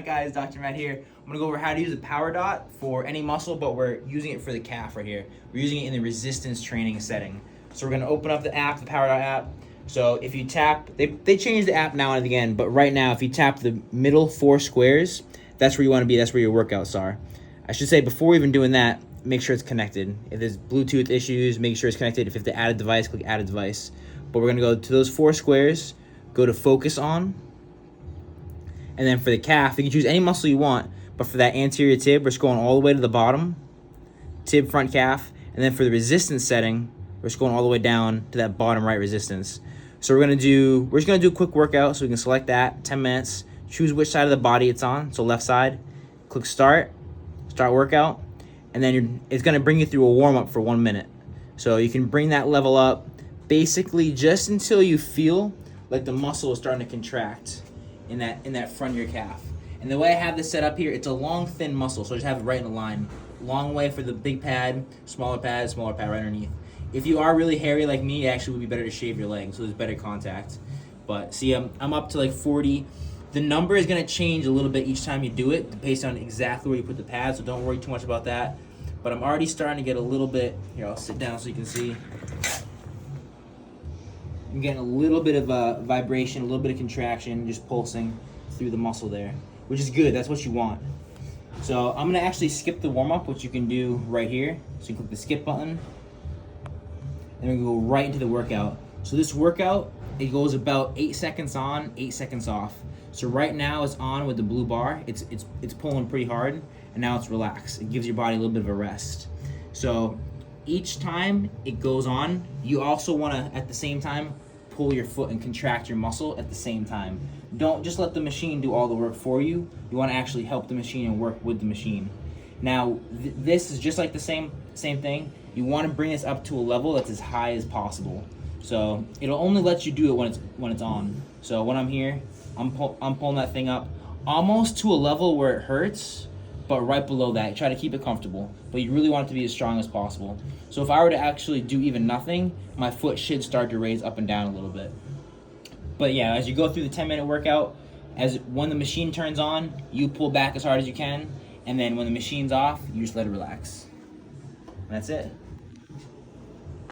Alright guys, Dr. Matt here. I'm gonna go over how to use a power dot for any muscle, but we're using it for the calf right here. We're using it in the resistance training setting. So we're gonna open up the app, the power dot app. So if you tap, they changed the app now and again, but right now if you tap the middle 4 squares, that's where you wanna be, that's where your workouts are. I should say before even doing that, make sure it's connected. If there's Bluetooth issues, make sure it's connected. If you have to add a device, click add a device. But we're gonna go to those 4 squares, go to focus on, and then for the calf, you can choose any muscle you want, but for that anterior tib, we're scrolling all the way to the bottom, tib, front calf, and then for the resistance setting, we're scrolling all the way down to that bottom right resistance. So we're just gonna do a quick workout, so we can select that, 10 minutes, choose which side of the body it's on, so left side, click start workout, and then it's gonna bring you through a warm-up for 1 minute. So you can bring that level up, basically just until you feel like the muscle is starting to contract in that front of your calf. And the way I have this set up here, it's a long, thin muscle, so just have it right in a line. Long way for the big pad, smaller pad right underneath. If you are really hairy like me, it actually would be better to shave your legs, so there's better contact. But see, I'm up to like 40. The number is gonna change a little bit each time you do it, based on exactly where you put the pad, so don't worry too much about that. But I'm already starting to get a little bit, here, I'll sit down so you can see. I'm getting a little bit of a vibration, a little bit of contraction, just pulsing through the muscle there, which is good, that's what you want. So I'm gonna actually skip the warm-up, which you can do right here. So you click the skip button, and we go right into the workout. So this workout, it goes about 8 seconds on, 8 seconds off. So right now it's on with the blue bar, it's pulling pretty hard, and now it's relaxed. It gives your body a little bit of a rest. So each time it goes on, you also wanna, at the same time, pull your foot and contract your muscle at the same time. Don't just let the machine do all the work for you. You wanna actually help the machine and work with the machine. Now, this is just like the same thing. You wanna bring this up to a level that's as high as possible. So it'll only let you do it when it's on. So when I'm here, I'm pulling that thing up almost to a level where it hurts, but right below that. Try to keep it comfortable, but you really want it to be as strong as possible. So if I were to actually do even nothing, my foot should start to raise up and down a little bit. But yeah, as you go through the 10-minute workout, when the machine turns on, you pull back as hard as you can, and then when the machine's off, you just let it relax. And that's it.